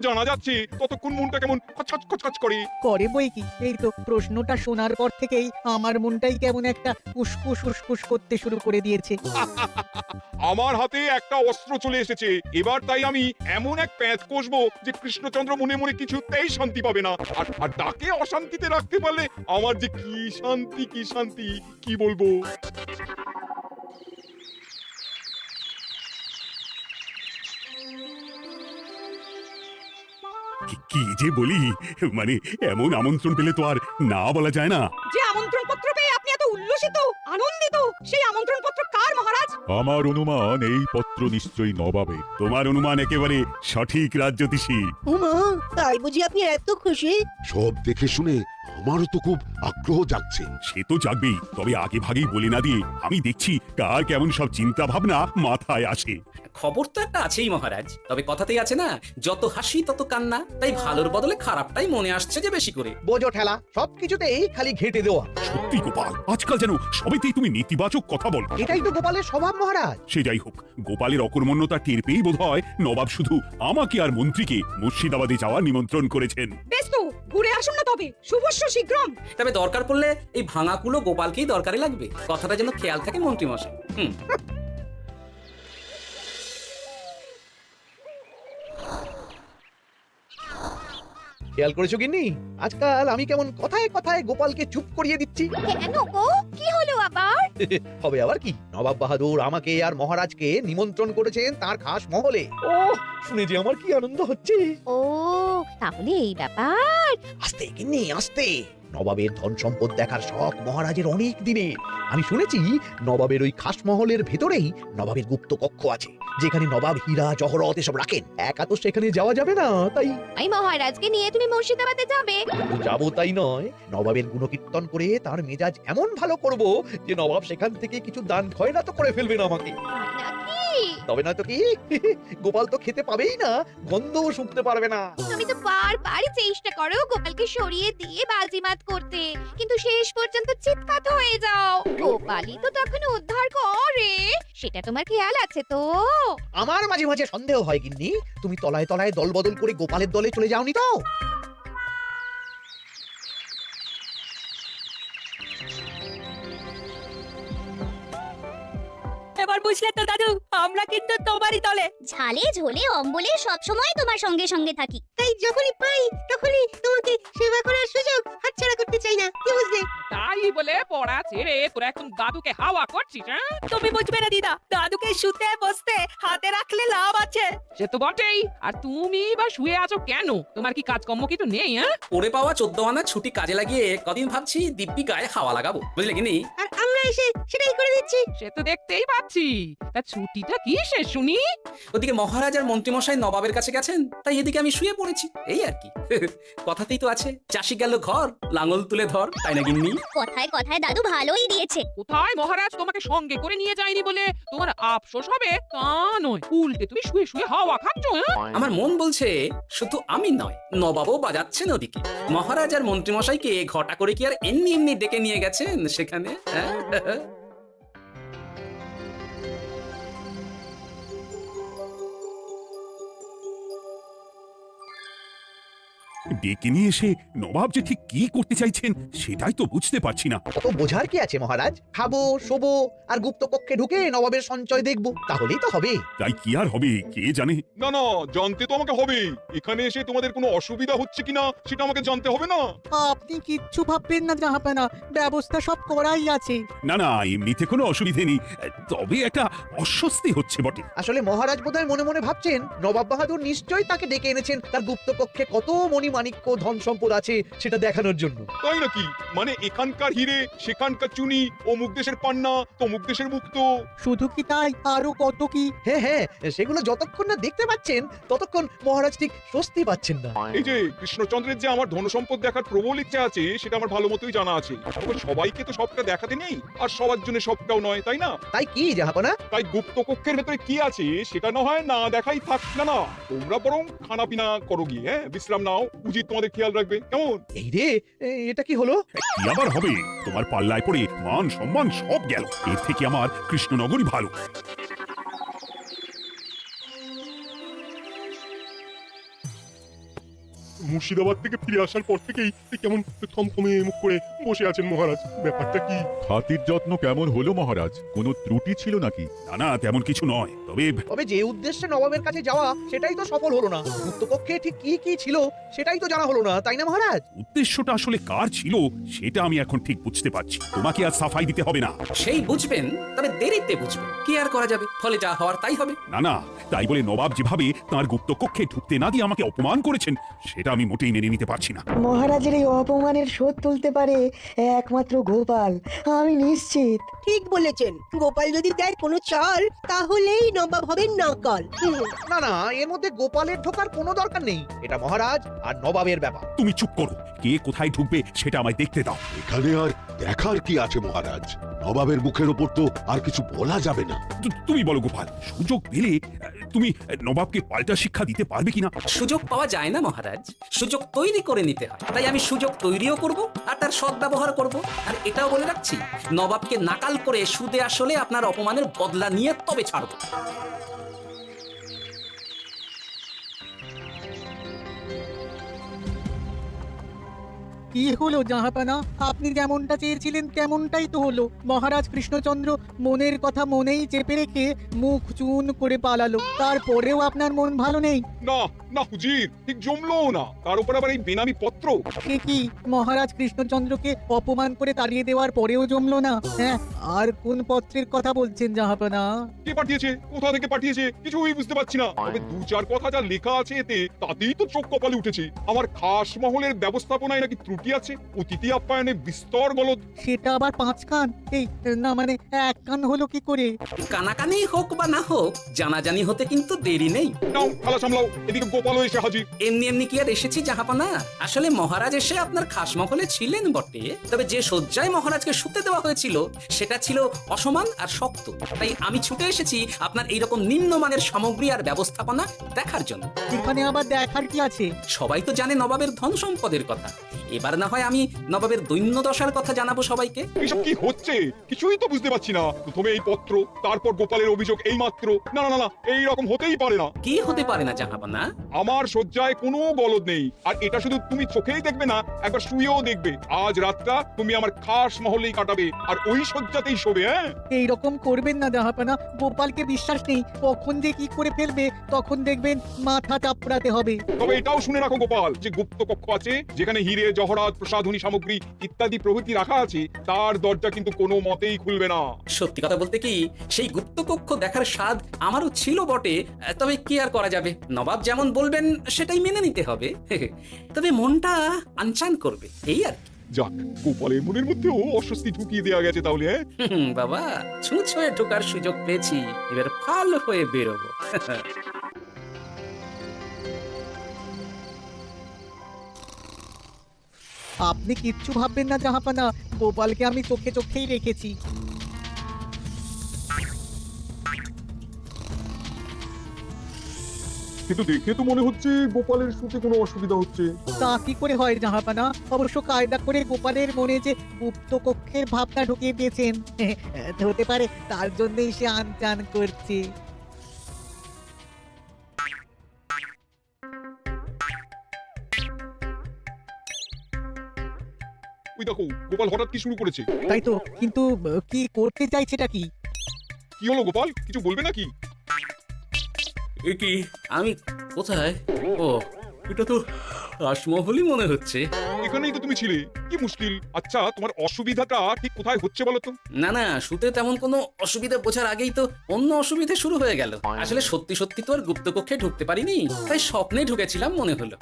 জানা যাচ্ছে ততক্ষণ মনটা কেমন খচখচ খচখচ করে। করে বই কি, এই তো প্রশ্নটা শোনার পর থেকেই আমার মনটাই কেমন একটা উসকুস উসকুস করতে শুরু করে দিয়েছে। আমার হাতে একটা অস্ত্র চলে এসেছে এবার, তাই আমি এমন এক প্যাঁচ কষবো যে কৃষ্ণচন্দ্র মনে মনে কিছুতেই শান্তি পাবে না। আর তাকে অশান্তিতে রাখতে পারলে আমার যে কি শান্তি কি শান্তি, কি বলবো। কি যে বলি, মানে এমন আমন্ত্রণ পেলে তো আর না বলা যায় না। যে আমন্ত্রণ পত্র পেয়ে আপনি এত উল্লসিত আনন্দিত, সেই আমন্ত্রণ পত্র কার মহারাজ? আমার অনুমান এই পত্র নিশ্চয়ই নবাবের। তোমার অনুমান একেবারে সঠিক রাজ্যতীষী। উমা, তাই বুঝি আপনি এত খুশি? সব দেখে শুনে আমারও তো খুব আগ্রহ জাগছে। সে তো জাগবেই, তবে আগে ভাগেই বলে না দিয়ে আমি দেখছি কার কেমন সব চিন্তা ভাবনা মাথায় আসে। খবর তো একটা আছেই মহারাজ, তবে কথাতেই আছে না, যত হাসি তত কান্না। তাই ভালোর বদলে খারাপটাই মনে আসছে যে বেশি করে। বোঝো ঠেলা, সবকিছুতেই খালি ঘেঁটে দেওয়া। সত্যি গোপাল, আজকাল যেন সবেতেই তুমি নেতিবাচক কথা বলো। এটাই তো গোপালের স্বভাব মহারাজ। সে যাই হোক, গোপালের অকর্মণ্যতা টের পেয়েই বোধ হয় নবাব শুধু আমাকে আর মন্ত্রীকে মুর্শিদাবাদে যাওয়ার নিমন্ত্রণ করেছেন। বেশ তো, ঘুরে আসুন না তবে, শুভস্য শীঘ্রম। তবে দরকার পড়লে এই ভাঙা কুলো গোপালকেই দরকারে লাগবে, কথাটা যেন খেয়াল থাকে মন্ত্রী মশাই। খেয়াল করেছো গিন্নি, আজকাল আমি কেমন কথায় কথায় গোপালকে চুপ করিয়ে দিচ্ছি। কেন গো, কি হলো আবার? হবে আবার কি, নবাব বাহাদুর আমাকে আর মহারাজকে নিমন্ত্রণ করেছেন তার খাস মহলে। ও শুনে যে আমার কি আনন্দ হচ্ছে। ও, তাহলে এই ব্যাপার। আস্তে গিন্নি আস্তে, নবাবের ধন সম্পদ দেখার শখ মহারাজের অনেক দিনের। আমি শুনেছি নবাবের ওই খাস মহলের ভেতরেই নবাবের গুপ্ত কক্ষ আছে, যেখানে নবাব হীরা জহরত এসব রাখেন। একা তো সেখানে যাওয়া যাবে না, তাই এই মহারাজকে নিয়ে তুমি মুর্শিদাবাদে যাবে? শুধু যাবো তাই নয়, নবাবের গুণকীর্তন করে তার মেজাজ এমন ভালো করব যে নবাব সেখান থেকে কিছু দান খয়রাত তো করে ফেলবেন আমাকে। নাকি? তবে নয়তো কি, গোপাল তো খেতে পাবেই না, গন্ধও শুঁকতে পারবে না। তুমি তো বারবার চেষ্টা করো গোপালকে সরিয়ে দিয়ে বাজিমাত করতে, কিন্তু শেষ পর্যন্ত চিৎকাত হয়ে যাও। গোপালই তো তখন উদ্ধার করে, সেটা তোমার খেয়াল আছে তো? আমার মাঝে মাঝে সন্দেহ হয় গিন্নি, তুমি তলায় তলায় দল বদল করে গোপালের দলে চলে যাওনি তো? এবার বুঝলে তো দাদু, আমরা কিন্তু তোমারই দলে। ঝালে ঝোলে অম্বলে সবসময় তোমার সঙ্গে সঙ্গে থাকি। তাই যখনই পাই তখনই তোমাকে সেবা করার সুযোগ হাতছাড়া করতে চাই না, কি বুঝলে? তাই বলে পড়া ছেড়ে তোরা এখন দাদুকে হাওয়া করছিস? তুমি বুঝবে না দিদা, দাদুকে শুতে বসতে হাতে রাখলে লাভ আছে। সে তো বটেই, আর তুমি বা শুয়ে আছো কেন? তোমার কি কাজকর্ম কিছু নেই? পড়ে পাওয়া 14 আনা ছুটি কাজে লাগিয়ে কদিন ভাবছি দিব্যি গায়ে হাওয়া লাগাবো, বুঝলে কি নি? আর আমরা এসে সেটাই করে দিচ্ছি। সে তো দেখতেই পাচ্ছি। তা ছুটিটা কি সে শুনি? ওদিকে মহারাজ আর মন্ত্রীমশাই নবাবের কাছে গেছেন, তাই এদিকে আমি শুয়ে পড়েছি, এই আর কি। কথাতেই তো আছে, চাষি গেল ঘর লাঙল তুলে ধর, তাই না গিন্নি? কথায় কথায় দাদু ভালোই দিয়েছে। কোথায় মহারাজ তোমাকে সঙ্গে করে নিয়ে যায়নি বলে তোমার আফসোস হবে তা নয়, উল্টে তুমি শুয়ে শুয়ে হাওয়া খাচ্ছ। আমার মন বলছে শুধু আমি নয়, নবাবও বাজাচ্ছেন ওদিকে। মহারাজ আর মন্ত্রীমশাইকে ঘটা করে কি আর এমনি এমনি ডেকে নিয়ে গেছেন সেখানে? ডেকে নিয়ে এসে নবাব যে ঠিক কি করতে চাইছেন সেটাই তো বুঝতে পারছি না। অত বোঝার কি আছে মহারাজ, খাবো শোবো আর গুপ্ত কক্ষে ঢুকে নবাবের সঞ্চয় দেখবো, তাহলেই তো হবে। তাই কি আর হবে কে জানে। না না, জানতে তো আমাকে হবে। এখানে এসে তোমাদের কোনো অসুবিধা হচ্ছে কিনা সেটা আমাকে জানতে হবে না? আপনি কিচ্ছু ভাববেন না জাহাপানা, ব্যবস্থা সব করাই আছে। না না, এমনিতে কোনো অসুবিধে নেই, তবে একটা অস্বস্তি হচ্ছে বটে। আসলে মহারাজ বোধহয় মনে মনে ভাবছেন নবাব বাহাদুর নিশ্চয়ই তাকে ডেকে এনেছেন তার গুপ্ত কক্ষে কত মণিমাণিক্য ধন সম্পদ আছে সেটা দেখানোর জন্য। তাই নাকি? মানে এখানকার হিরে সেখানকার চুনি, অমুক দেশের পান্না তমুক দেশের মুক্ত। শুধু কি তাই, আরো কত কি। হ্যাঁ হ্যাঁ, সেগুলো যতক্ষণ না দেখতে পাচ্ছেন ততক্ষণ মহারাজ ঠিক স্বস্তি পাচ্ছেন না। এই যে কৃষ্ণচন্দ্রের যে আমার ধন সম্পদ দেখার প্রবল ইচ্ছা আছে সেটা আমার ভালো মতোই জানা আছে। তবে সবাইকে তো সবটা দেখাতে নেই, আর সবার জন্য সবটাও নয়, তাই না? তাই কি জাহাপনা? তাই গুপ্ত কক্ষের ভেতরে কি আছে সেটা না হয় না দেখাই থাক। না না, তোমরা বরং খানা পিনা করো গিয়ে, হ্যাঁ বিশ্রাম নাও, উচিত তোমাদের খেয়াল রাখবে, কেমন? এই রে, এটা কি হলো? কি আবার হবে, তোমার পাল্লায় পড়ে মান সম্মান সব গেল। এর থেকে আমার কৃষ্ণনগরই ভালো। মুর্শিদাবাদ থেকে ফিরে আসার পর থেকেই কেমন থমথমে মুখ করে বসে আছেন মহারাজ। ব্যাপারটা কি? খাতির যত্ন কেমন হলো মহারাজ? কোনো ত্রুটি ছিল নাকি? না না, তেমন কিছু নয়। তবে তবে যে উদ্দেশ্যে নবাবের কাছে যাওয়া সেটাই তো সফল হলো না। গুপ্তকক্ষে ঠিক কি কি ছিল সেটাই তো জানা হলো না, তাই না মহারাজ? উদ্দেশ্যটা আসলে কার ছিল সেটা আমি এখন ঠিক বুঝতে পারছি। তোমাকে আর সাফাই দিতে হবে না। সেই বুঝবেন, তবে দেরিতে বুঝবেন। কি আর করা যাবে, ফলে যা হওয়ার তাই হবে। না না, তাই বলে নবাব যেভাবে তার গুপ্ত কক্ষে ঢুকতে না দিয়ে আমাকে অপমান করেছেন সেটা আমি মোটেই মেনে নিতে পারছি না। মহারাজের এই অপমানের শোধ তুলতে পারে একমাত্র গোপাল, আমি নিশ্চিত। ঠিক বলেছেন, গোপাল যদি দেয় কোনো চাল তাহলেই নবাব হবেন নকল। না না, এর মধ্যে গোপালের ঢোকার কোনো দরকার নেই। এটা মহারাজ আর নবাবের ব্যাপার। তুমি চুপ করো, কে কোথায় ঢুকবে সেটা আমায় দেখতে দাও। এখানে আর দেখার কি আছে মহারাজ? নবাবের মুখের ওপর তো আর কিছু বলা যাবে না। তুমি বলো গোপাল, সুযোগ পেলে তুমি নবাবকে পাল্টা শিক্ষা দিতে পারবে কিনা? সুযোগ পাওয়া যায় না মহারাজ, সুযোগ তৈরি করে নিতে হয়। তাই আমি সুযোগ তৈরিও করব আর তার সদ্ব্যবহার করব। আর এটাও বলে রাখছি, নবাবকে নাকাল করে সুদে আসলে আপনার অপমানের বদলা নিয়ে তবে ছাড়ব। কি হলো জাহাপানা? আপনি যেমনটা চেয়েছিলেন তেমনটাই তো হলো। মহারাজ কৃষ্ণচন্দ্র মনের কথা মনেই চেপে রেখে মুখ চুন করে পালালো। তারপরেও আপনার মন ভালো নেই? না না হুজির, ঠিক জমলো না। তার উপর আবার এই বেনামি পত্র। সে কি, মহারাজ কৃষ্ণচন্দ্রকে অপমান করে তাড়িয়ে দেওয়ার পরেও জমলো না? হ্যাঁ, আর কোন পত্রের কথা বলছেন জাহাপানা? কে পাঠিয়েছে, কোথা থেকে পাঠিয়েছে কিছুই বুঝতে পারছি না। তবে দু চার কথা যা লেখা আছে এতে, তাতেই তো চোখ কপালে উঠেছে। আমার খাস মহলের ব্যবস্থাপনায় নাকি ত্রুটি আছে, অতিথি আপ্যায়নে বিস্তর গলদ। সেটা আবার 5 কান? এই না মানে 1 কান হলো কি করে? কানাকানি হোক বা না হোক, জানাজানি হতে কিন্তু দেরি নেই। নাও খালা সামলাও, এদিকে গোপালও এসে হাজির। এমনি এমনি কি আর এসেছি জাহাপানা? আসলে মহারাজ এসে আপনার খাস মহলে ছিলেন বটে, তবে যে শয্যায় মহারাজকে শুতে দেওয়া হয়েছিল সেটা ছিল অসমান আর শক্ত। তাই আমি ছুটে এসেছি আপনার এইরকম নিম্নমানের সামগ্রী আর ব্যবস্থাপনা দেখার জন্য। এখানে আবার দেখার কি আছে? সবাই তো জানে নবাবের ধন সম্পদের কথা, এবার না হয় আমি নবাবের দৈন্য দশার কথা জানাবো সবাইকে। এসব কি হচ্ছে কিছুই তো বুঝতে পারছি না। প্রথমে এই পত্র, তারপর গোপালের অভিযোগ এই মাত্র। না না না, এই রকম হতেই পারে না। কি হতে পারে না জাহাপানা? আমার শয্যায় কোনো গলদ নেই। আর এটা শুধু তুমি চোখেই দেখবে না, একবার শুয়েও দেখবে। আজ রাতটা তুমি আমার খাস মহলেই কাটাবে, আর ওই শয্যাতেই শোবে। হ্যাঁ, এই রকম করবেন না জাহাপানা, গোপালকে বিশ্বাস নেই। কখন যে কি করে ফেলবে তখন দেখবেন মাথা চাপড়াতে হবে। তবে এটাও শুনে রাখো গোপাল, যে গুপ্ত কক্ষ আছে যেখানে হিরে জহরাত প্রসাধনী সামগ্রী ইত্যাদি প্রভৃতি রাখা আছে, তার দরজা কিন্তু কোনো মতেই খুলবে না। সত্যি কথা বলতে কি, সেই গুপ্ত কক্ষ দেখার স্বাদ আমারও ছিল বটে, তবে কি আর করা যাবে, নবাব যেমন বলবেন সেটাই মেনে নিতে হবে। তবে মনটা আনচান করবে, এই আর কি। যাক, গোপালের মনের মধ্যেও অস্বস্তি ঢুকিয়ে দেওয়া গেছে তাহলে। বাবা, ছুঁচ হয়ে ঢোকার সুযোগ পেয়েছি, এবার ফাল হয়ে বেরোবো। আপনি কিচ্ছু ভাববেন না জাহাপানা, গোপালকে আমি চোখে চোখেই রেখেছি। কিন্তু দেখে তো মনে হচ্ছে গোপালের শুতে কোনো অসুবিধা হচ্ছে। তা কি করে হয় জাহাপানা? অবশ্য কায়দা করে গোপালের মনে যে গুপ্ত কক্ষের ভাবনা ঢুকিয়ে দিয়েছেন, হতে পারে তার জন্যই সে আনচান করছে। ওই দেখো, গোপাল হঠাৎ কি শুরু করেছে। তাই তো, কিন্তু কি করতে চাইছেটা কি? কি হলো গোপাল, কিছু বলবে নাকি? কি আমি কোথায়? ও, এটা তো রাসমহলই মনে হচ্ছে। এখানেই তো তুমি ছিলে, কি মুশকিল। আচ্ছা, তোমার অসুবিধাটা ঠিক কোথায় হচ্ছে বলো তো? না না, শুতে তেমন কোনো অসুবিধা বোঝার আগেই তো অন্য অসুবিধা শুরু হয়ে গেল। আসলে সত্যি সত্যি তো আর গুপ্তকক্ষে ঢুকতে পারিনি, তাই স্বপ্নে ঢুকেছিলাম মনে হলো।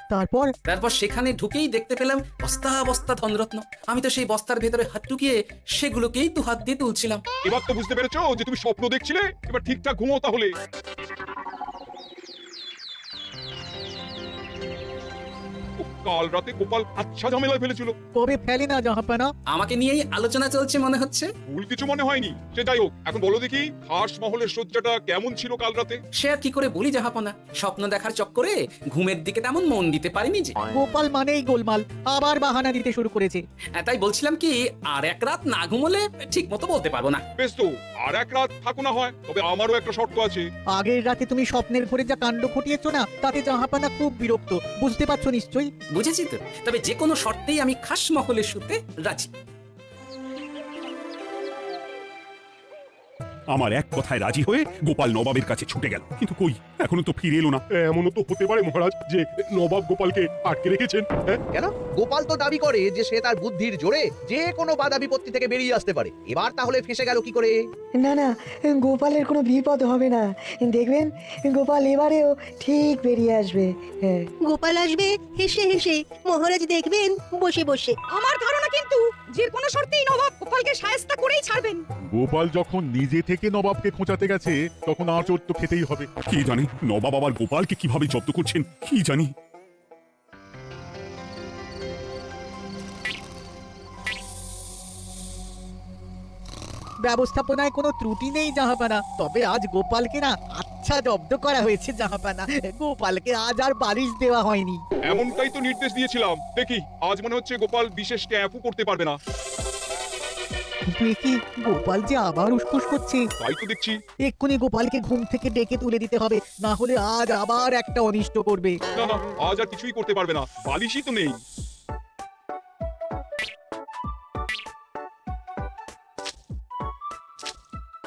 তারপর সেখানে ঢুকেই দেখতে পেলাম বস্তা বস্তা ধনরত্ন। আমি তো সেই বস্তার ভেতরে হাত ঢুকিয়ে সেগুলোকেই 2 হাত দিয়ে তুলছিলাম। এবার তো বুঝতে পেরেছো যে তুমি স্বপ্ন দেখছিলে। এবার ঠিকঠাক ঘুমো তাহলে। কাল রাতে গোপাল আচ্ছা ঝামেলায় ফেলেছিল। কবে ফেলে না জাহাপানা? আমাকে নিয়েই আলোচনা চলছে মনে হচ্ছে। ভুল কিছু মনে হয়নি। সে যাই হোক, এখন বলো দেখি খাস মহলের শয্যাটা কেমন ছিল কাল রাতে? সে আর কি করে বলি জাহাপনা, স্বপ্ন দেখার চক্করে ঘুমের দিকে তেমন মন দিতে পারিনি যে। গোপাল মানেই গোলমাল, আবার বাহানা দিতে শুরু করেছে। তাই বলছিলাম কি, আর এক রাত না ঘুমোলে ঠিক মতো বলতে পারবো না। বেশ তো, আর এক রাত থাকো না হয়, তবে আমারও একটা শর্ত আছে। আগের রাতে তুমি স্বপ্নের ঘরে যা কাণ্ড ঘটিয়েছো না, তাতে জাহাপানা খুব বিরক্ত, বুঝতে পারছো নিশ্চয়ই। বুঝেছি তো, তবে যে কোনো শর্তেই আমি খাস মহলে শুতে রাজি। আমার এক কথায় রাজি হয়ে গোপাল নবাবের কাছে ছুটে গেল, কিন্তু কই এখনো তো ফিরে এলো না। এমনও তো হতে পারে মহারাজ যে নবাব গোপালকে আটকে রেখেছেন। হ্যাঁ, কেন? গোপাল তো দাবি করে যে সে তার বুদ্ধির জোরে যে কোনো বাধা বিপত্তি থেকে বেরিয়ে আসতে পারে। এবার তাহলে ফেঁসে গেল কি করে? না না, গোপালের কোনো বিপদ হবে না, দেখবেন গোপাল এবারেও ঠিক বেরিয়ে আসবে। হ্যাঁ, গোপাল আসবে হেসে হেসে, মহারাজ দেখবেন বসে বসে। আমার ধারণা কিন্তু যে কোনো শর্তেই নবাব গোপালকে শায়েস্তা করেই ছাড়বেন। গোপাল যখন নিজে থেকে নবাবকে খোঁচাতে গেছে, তখন আঁচড় তো খেতেই হবে। কি জানি নবাব আবার গোপালকে কিভাবে জব্দ করছেন, কি জানি। ব্যবস্থাপনায় কোনো ত্রুটি নেই জাহাপানা, তবে আজ গোপালকে না আচ্ছা জব্দ করা হয়েছে জাহাপানা। গোপালকে আজ আর বালিশ দেওয়া হয়নি। এমনটাই তো নির্দেশ দিয়েছিলাম। দেখি আজ মনে হচ্ছে গোপাল বিশেষ ট্যাপও করতে পারবে না। কিন্তু এ কি, গোপাল যে আবার উসখুস করছে। তাই তো দেখছি। এক্ষুনি গোপালকে ঘুম থেকে ডেকে তুলে দিতে হবে, না হলে আজ আবার একটা অনিষ্ট করবে। না না, আজ আর কিছুই করতে পারবে না, বালিশই তো নেই।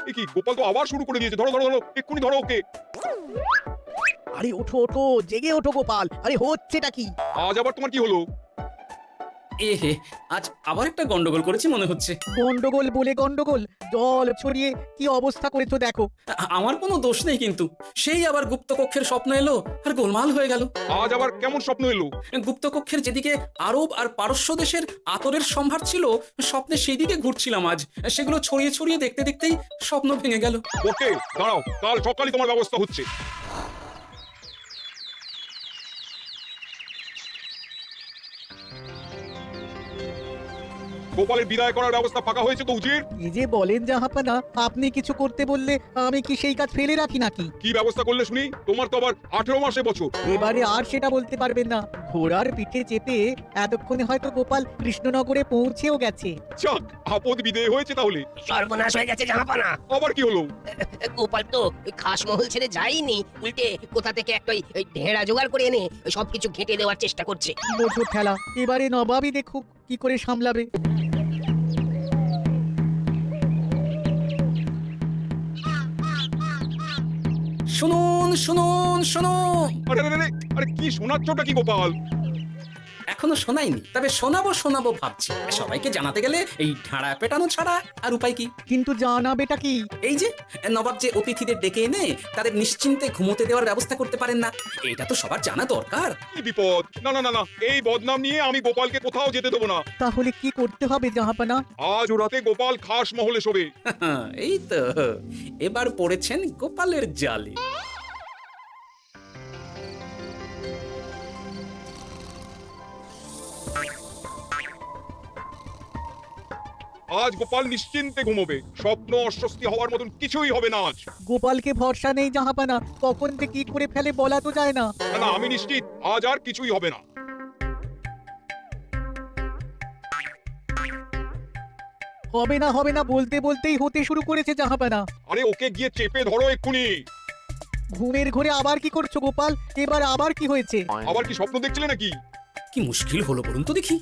এ কি, গোপাল তো আবার শুরু করে দিয়েছে। ধরো ধরো ধরো, এক্ষুনি ধরো ওকে। আরে ওঠো ওঠো, জেগে ওঠো গোপাল। আরে হচ্ছেটা কি? আজ আবার তোমার কি হলো? এ হে, আজ আবার একটা গন্ডগোল করেছি মনে হচ্ছে। গন্ডগোল বলে গন্ডগোল, জল ছড়িয়ে কি অবস্থা করেছো দেখো। আমার কোনো দোষ নেই, কিন্তু সেই আবার গুপ্তকক্ষের স্বপ্ন এলো আর গোলমাল হয়ে গেল। আজ আবার কেমন স্বপ্ন এলো? গুপ্তকক্ষের যেদিকে আরব আর পারস্য দেশের আতরের সম্ভার ছিল, স্বপ্নে সেই দিকে ঘুরছিলাম আজ। সেগুলো ছড়িয়ে ছড়িয়ে দেখতে দেখতেই স্বপ্ন ভেঙে গেল। ওকে দাঁড়াও, কাল সকালে তোমার ব্যবস্থা হচ্ছে। গোপালের বিদায় করার ব্যবস্থা পাকা হয়েছে তো উজির? কি যে বলেন জাহাপানা, আপনি কিছু করতে বললে আমি কি সেই কাজ ফেলে রাখি নাকি? কি ব্যবস্থা করলে শুনি? তোমার তো আবার 18 মাসে বছর। এবারে আর সেটা বলতে পারবেন না। ঘোড়ার পিঠে চেপে এতক্ষণে হয়তো গোপাল কৃষ্ণনগরে পৌঁছেও গেছে। যাক, আপদ বিদেয় হয়েছে তাহলে। সর্বনাশ হয়ে গেছে জাহাপানা। আবার কি হলো? গোপাল তো ওই খাসমহল ছেড়ে যায়নি, উল্টে কোথা থেকে একটা ওই ঢেঁড়া জোগাড় করে এনে ওই সবকিছু ঘেঁটে দেওয়ার চেষ্টা করছে। বোঝো ঠেলা, এবারে নবাবই দেখুক কি করে সামলাবে। শুনুন শুনুন শুনুন। আরে আরে আরে, আরে কি শোনাচ্ছটা কি গোপাল? এখনো শোনাইনি, তবে শোনাবো শোনাবো ভাবছি। সবাইকে জানাতে গেলে এই ঢাড়া পেটানো ছাড়া আর উপায় কি? কিন্তু জানাবেটা কি? এই যে নবাব যে অতিথিদের ডেকে এনে তাদের নিশ্চিন্তে ঘুমোতে দেওয়ার ব্যবস্থা করতে পারেন না, এটা তো সবার জানা দরকার। কি বিপদ! না না না না, এই বদনাম নিয়ে আমি গোপালকে কোথাও যেতে দেবো না। তাহলে কি করতে হবে জাহাপানা? আজ রাতে গোপাল খাস মহলে শোবে। এই তো এবার পড়েছেন গোপালের জালে। আজ গোপাল নিশ্চিন্তে ঘুমোবে। স্বপ্ন অস্বস্তি হওয়ার মতন কিছুই হবে না আজ। গোপালকে ভরসা নেই জাহাপানা, কখন যে কি করে ফেলে বলা তো যায় না। না না, আমি নিশ্চিত আজ আর কিছুই হবে না। হবে না বলতে বলতেই হতে শুরু করেছে জাহাপানা। আরে ওকে গিয়ে চেপে ধরো এক্ষুনি। ঘুমের ঘরে আবার কি করছো গোপাল? এবার আবার কি হয়েছে? আবার কি স্বপ্ন দেখছিলে নাকি? কি মুশকিল হলো বলুন তো দেখি।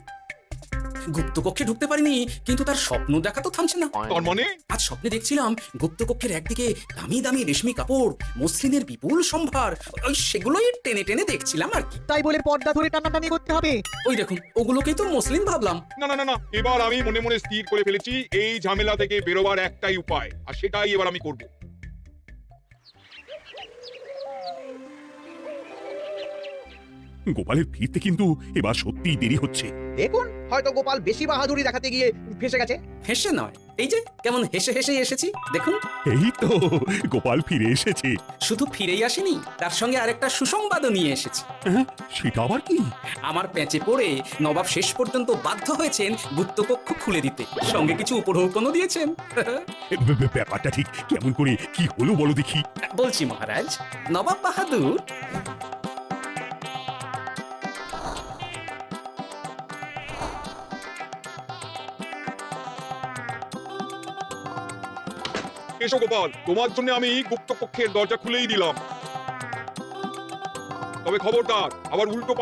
গুপ্তকক্ষে ঢুকতে পারিনি, কিন্তু তার স্বপ্ন দেখা তো থামছে না। তার মানে? আজ স্বপ্নে দেখছিলাম গুপ্তকক্ষের একদিকে দামি দামি রেশমি কাপড়, মসলিনের বিপুল সম্ভার, ওই সেগুলোই টেনে টেনে দেখছিলাম আর কি। তাই বলে পর্দা ধরে টানাটানি করতে হবে? ওই দেখুন, ওগুলোকেই তো মসলিন ভাবলাম। না না না না, এবার আমি মনে মনে স্থির করে ফেলেছি এই ঝামেলা থেকে বেরোবার একটাই উপায়, আর সেটাই এবার আমি করব। গোপালের ফিরতে কিন্তু এবার সত্যিই দেরি হচ্ছে। দেখুন, হয়তো গোপাল বেশি বাহাদুরি দেখাতে গিয়ে ফেসে গেছে। হেসে নয়, এই যে কেমন হেসে হেসে এসেছি দেখুন। এই তো গোপাল ফিরে এসেছে। শুধু ফিরেই আসেনি, তার সঙ্গে আরেকটা সুসংবাদও নিয়ে এসেছি। হ্যাঁ, সেটা আবার কি? আমার প্যাঁচে পড়ে নবাব শেষ পর্যন্ত বাধ্য হয়েছেন গুপ্তকক্ষ খুলে দিতে, সঙ্গে কিছু উপঢৌকনও দিয়েছেন। ব্যাপারটা ঠিক কেমন করে কি হলো বলো দেখি। বলছি মহারাজ, নবাব বাহাদুর এসো গোপাল, তোমার জন্য আমি গুপ্ত কক্ষের দরজা খুলেই দিলাম। তবে খবরদার, আবার উল্টো